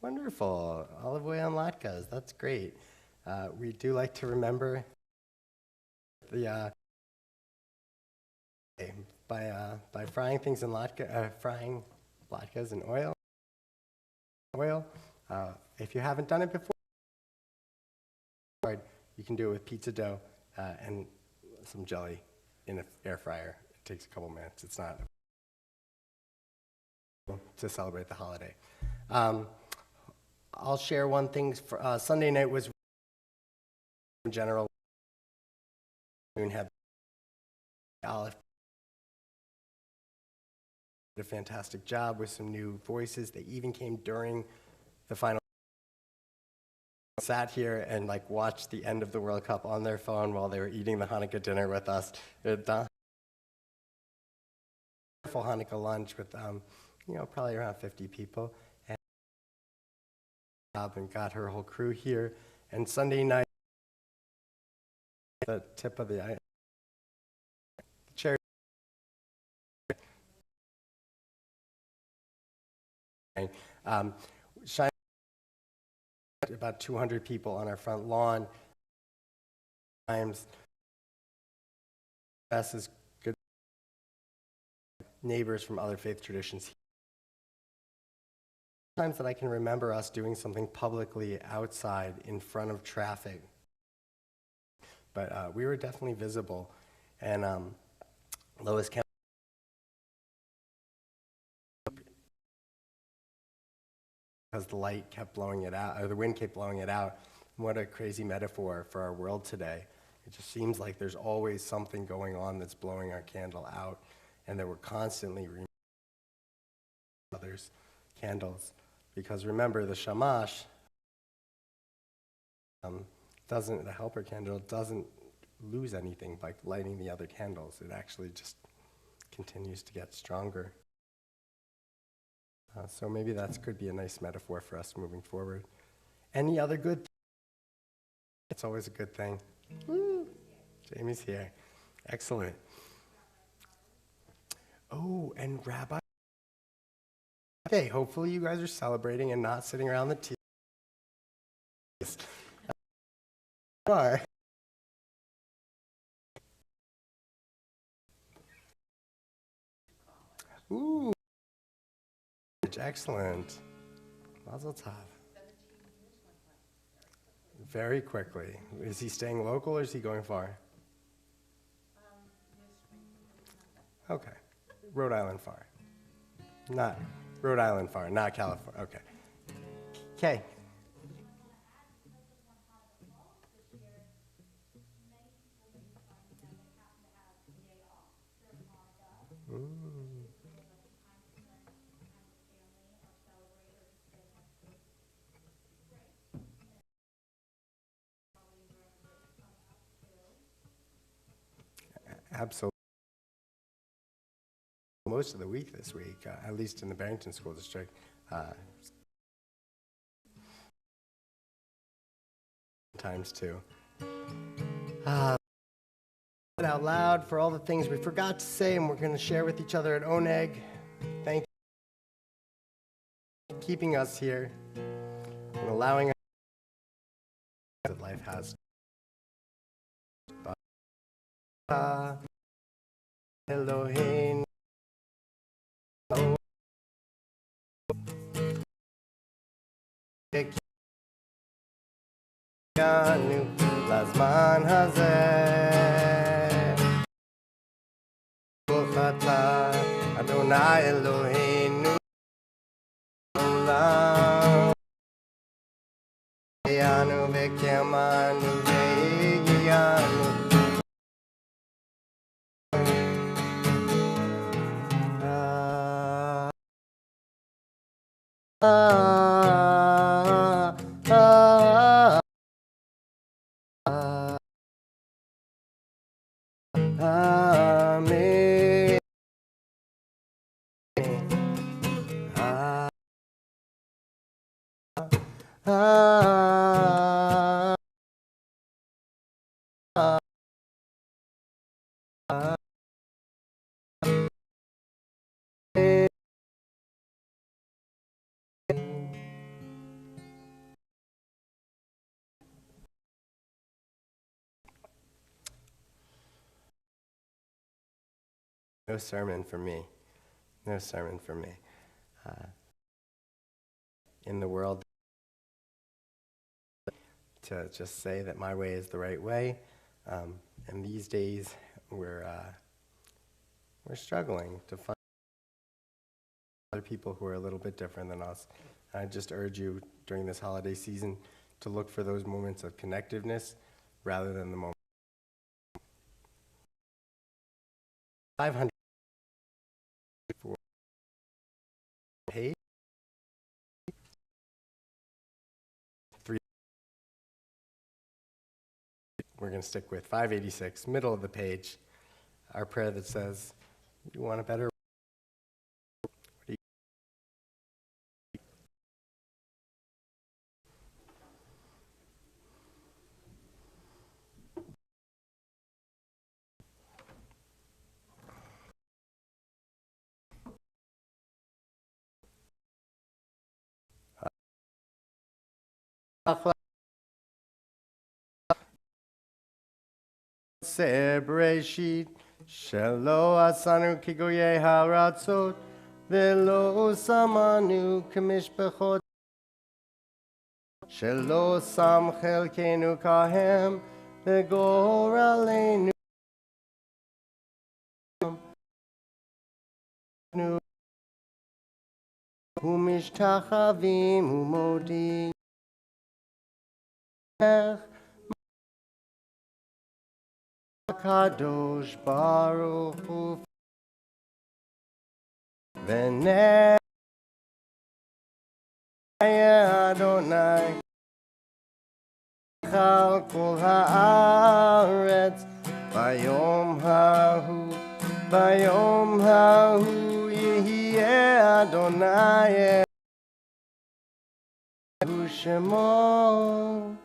Wonderful. Olive oil and latkes. That's great. We do like to remember the by frying things in frying latkes in oil. If you haven't done it before, you can do it with pizza dough and some jelly in an air fryer. It takes a couple minutes. It's not to celebrate the holiday. I'll share one thing. For, Sunday night was in general. Had Olive did a fantastic job with some new voices. They even came during the final. Sat here and watched the end of the World Cup on their phone while they were eating the Hanukkah dinner with us. Wonderful Hanukkah lunch with probably around 50 people. And got her whole crew here. And Sunday night, the tip of the cherry. Shine about 200 people on our front lawn. Times, best is good neighbors from other faith traditions. Times that I can remember us doing something publicly outside in front of traffic. But we were definitely visible. And Lois County, because the light kept blowing it out, or the wind kept blowing it out. What a crazy metaphor for our world today. It just seems like there's always something going on that's blowing our candle out, and that we're constantly others' candles. Because remember, the shamash the helper candle doesn't lose anything by lighting the other candles. It actually just continues to get stronger. So maybe that could be a nice metaphor for us moving forward. Any other good thing? It's always a good thing. Woo! Jamie's here. Excellent. Oh, and Rabbi. Hey, hopefully you guys are celebrating and not sitting around the tea. Are. Ooh. Excellent. Mazel tov. Very quickly. Is he staying local or is he going far? Okay. Rhode Island far. Not Rhode Island far, not California. Okay. Okay. Absolutely. Most of the week this week, at least in the Barrington School District. Times two. Out loud for all the things we forgot to say and we're going to share with each other at Oneg. Thank you for keeping us here and allowing us that life has. Elohim. לזמן הזה ברוך אתה אדוני אלוהינו לעולם שהחיינו וקיימנו והגיענו Amen. No sermon for me. No sermon for me. In the world, to just say that my way is the right way. And these days, we're struggling to find other people who are a little bit different than us. I just urge you during this holiday season to look for those moments of connectiveness rather than the moment. 500 page. 3. We're going to stick with 586, middle of the page, our prayer that says, you want a better Bereshit Shelo asanu kigoye haratzot Velo samanu kamishpechot Shelo sam chelkenu kahem Vegoralenu Umishtachavim umodim Kadosh Baruch Hu V'nei Adonai Chal Kol Haaretz Bayom Hahu Yehiyeh Adonai Hu Shemo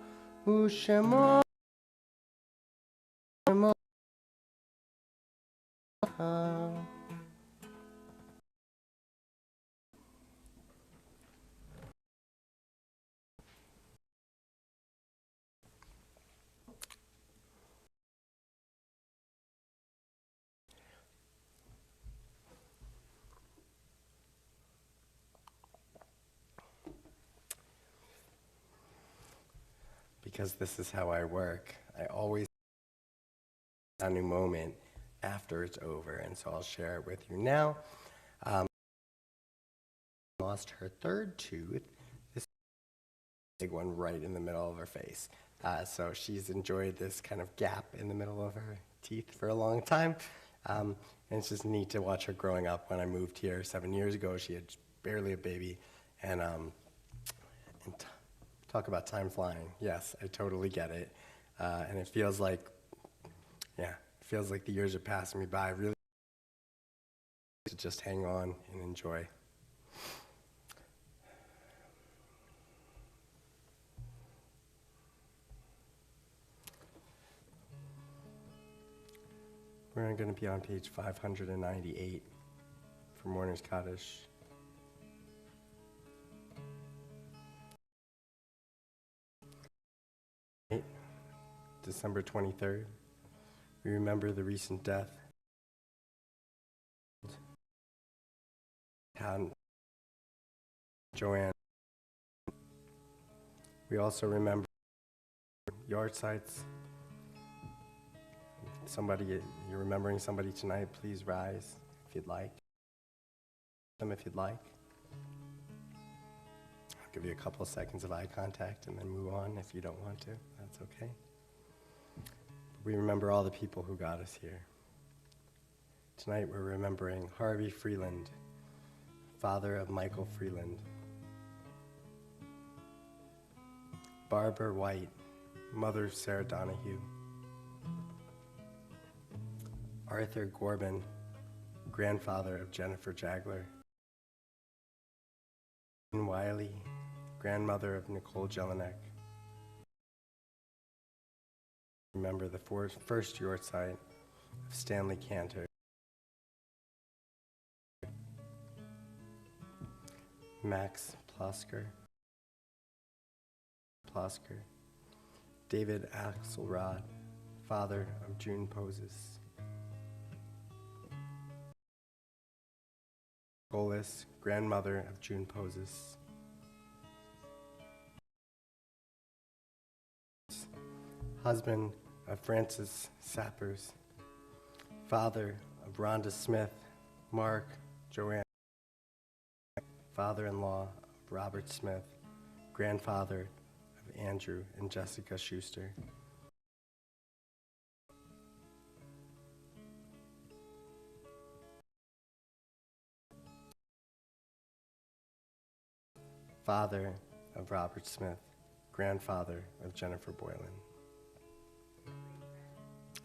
Because this is how I work. I always have a new moment after it's over, and so I'll share it with you now. Lost her third tooth. This big one right in the middle of her face. So she's enjoyed this kind of gap in the middle of her teeth for a long time. And it's just neat to watch her growing up. When I moved here 7 years ago, she had barely a baby. And talk about time flying. Yes, I totally get it. And it feels like feels like the years are passing me by. Really, to just hang on and enjoy. We're going to be on page 598 for Mourner's Kaddish. December 23rd, we remember the recent death of Joanne. We also remember yard sites. Somebody, you're remembering somebody tonight, please rise if you'd like. If you'd like. I'll give you a couple of seconds of eye contact and then move on if you don't want to. That's okay. We remember all the people who got us here. Tonight we're remembering Harvey Freeland, father of Michael Freeland. Barbara White, mother of Sarah Donahue. Arthur Corbin, grandfather of Jennifer Jagler. Jean Wiley, grandmother of Nicole Jelinek. Remember the first yortzeit of Stanley Cantor. Max Plosker. David Axelrod, father of June Poses. Golis, grandmother of June Poses. Husband of Francis Sappers. Father of Rhonda Smith, Mark, Joanne. Father-in-law of Robert Smith. Grandfather of Andrew and Jessica Schuster. Father of Robert Smith, grandfather of Jennifer Boylan.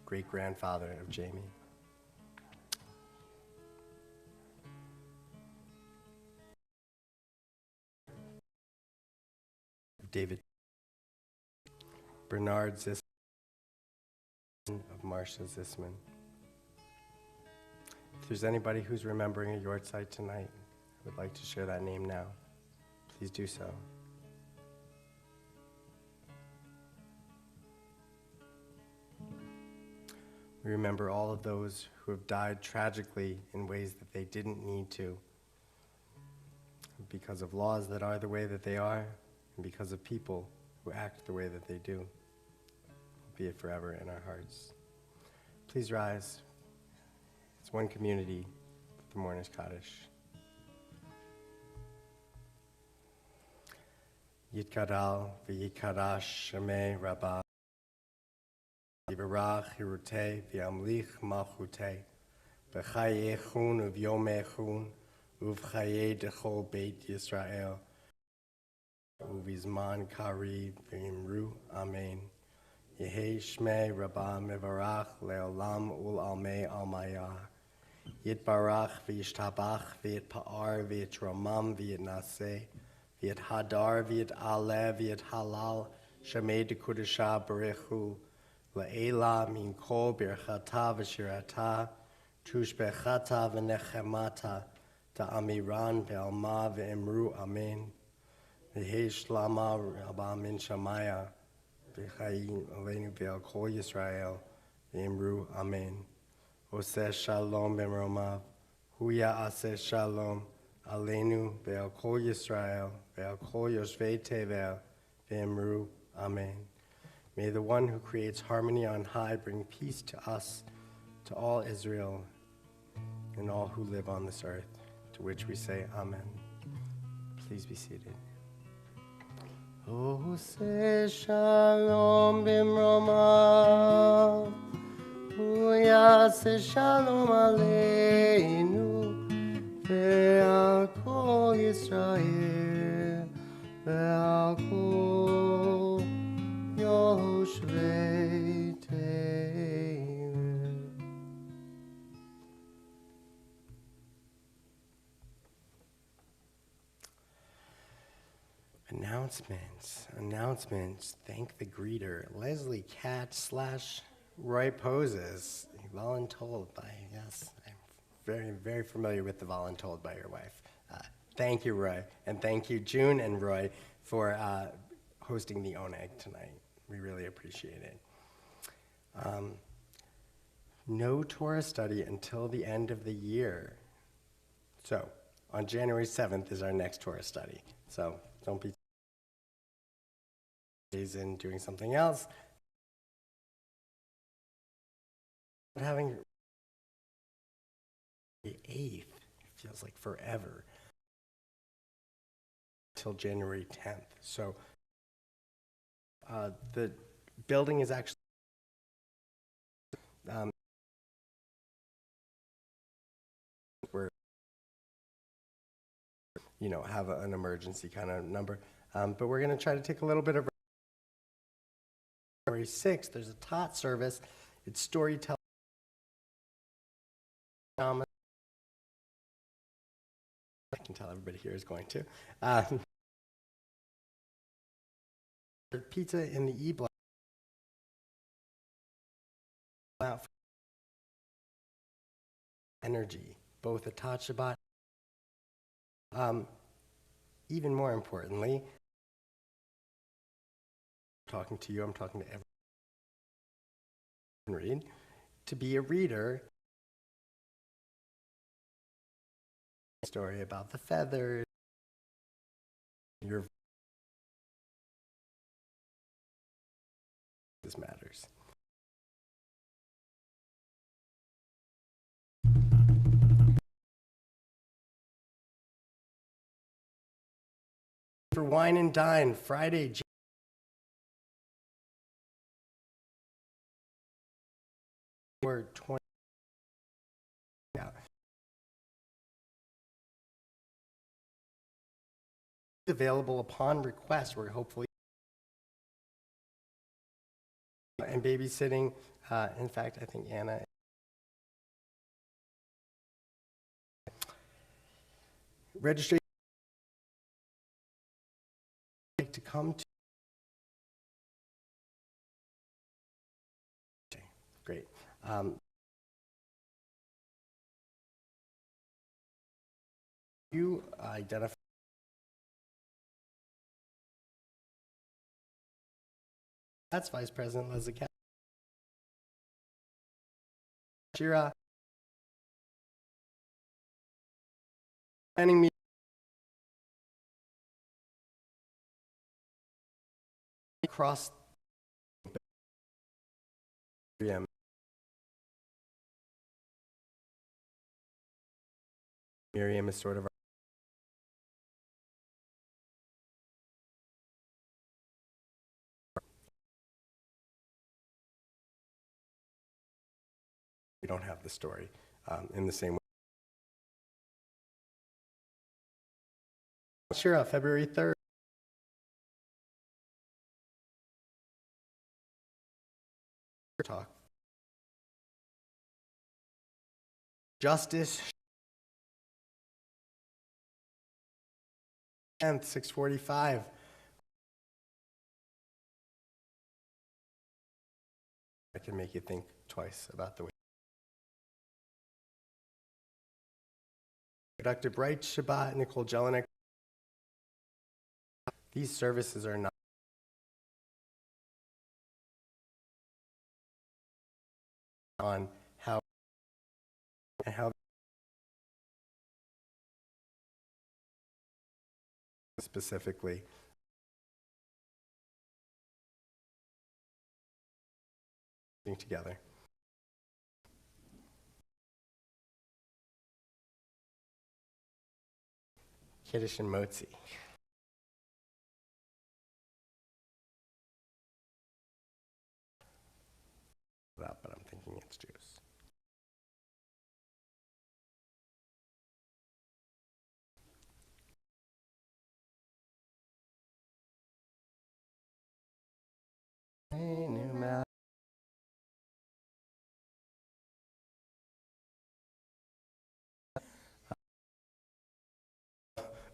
Great-grandfather of Jamie. David. Bernard Zisman of Marcia Zisman. If there's anybody who's remembering a yortzeit tonight, I would like to share that name now. Please do so. We remember all of those who have died tragically in ways that they didn't need to, because of laws that are the way that they are, and because of people who act the way that they do. Be it forever in our hearts. Please rise. It's one community, the Mourner's Kaddish. Yitkadal v'yikadash shemei rabbah v'yvarach hirutei v'yamlich malchutei b'chayechun uv'yomechun uv'chayei dechol beit Yisrael uv'izman kari v'imru amen. Yehei shmei rabbah mevarach le'olam ul almei almayah. Yitbarach v'yishtabach v'yitpa'ar v'yitramam v'yitnaseh v'yit hadar v'yit aleh v'yit halal shemei dekudesha berechu le'ela min kol birchata v'shirata tushbechata v'nechemata ta'amiran ve'alma ve'emru amen v'hei shlama rabba min shamaya v'chayim aleinu ve'al kol Yisrael ve'emru amen. Oseh shalom b'meromav huya aseh shalom Aleinu ve'al kol Yisrael ve'al kol yoshvei tevel ve'emru amen. May the one who creates harmony on high bring peace to us, to all Israel, and all who live on this earth, to which we say amen. Please be seated. Oseh shalom b'meromav huya aseh shalom aleinu ve'al kol Yisrael ve'al kol yoshvei tevel. Announcements. Thank the greeter. Leslie Katz / Roy Poses. Voluntold by, yes, I'm very, very familiar with the voluntold by your wife. Thank you, Roy. And thank you, June and Roy, for hosting the ONEG tonight. We really appreciate it. No Torah study until the end of the year. So, on January 7th is our next Torah study. So, don't be in doing something else. But having the 8th feels like forever. Till January 10th. So, the building is actually we're, have an emergency kind of number. But we're going to try to take a little bit of January 6th. There's a tot service. It's storytelling. I can tell everybody here is going to. Pizza in the E-block. Energy, both a tot Shabbat. Even more importantly, talking to you, I'm talking to everyone. Read. To be a reader, story about the feathers, this matters. For Wine and Dine, Friday, January 20. Yeah. Available upon request. We're hopefully and babysitting. In fact, I think Anna. Registration to come to. Okay, great. You identify. That's Vice President Leslie Katz. Shira. Planning meeting. Across. Miriam is sort of. We don't have the story in the same way. Sure, February 3rd. Talk. Justice. 10th, 6:45. I can make you think twice about the way. Productive Right Shabbat, Nicole Jelinek. These services are not on how and how specifically together. Kiddush and Motzi. But I'm thinking it's juice. Hey, new map.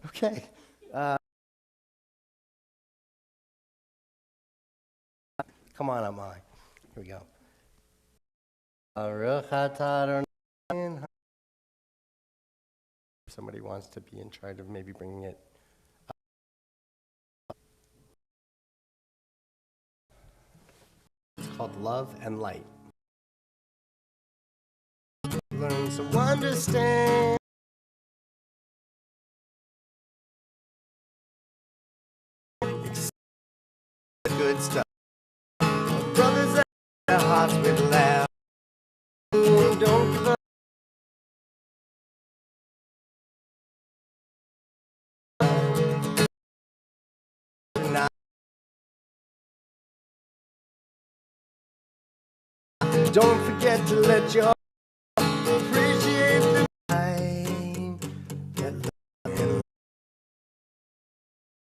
Okay. Come on up, Molly. Here we go. Baruch atah Adonai. Somebody wants to be in charge of maybe bringing it. It's called Love and Light. Learn to understand. Good stuff. Brothers and their hearts with laugh. Don't give up. Now. Don't forget to let your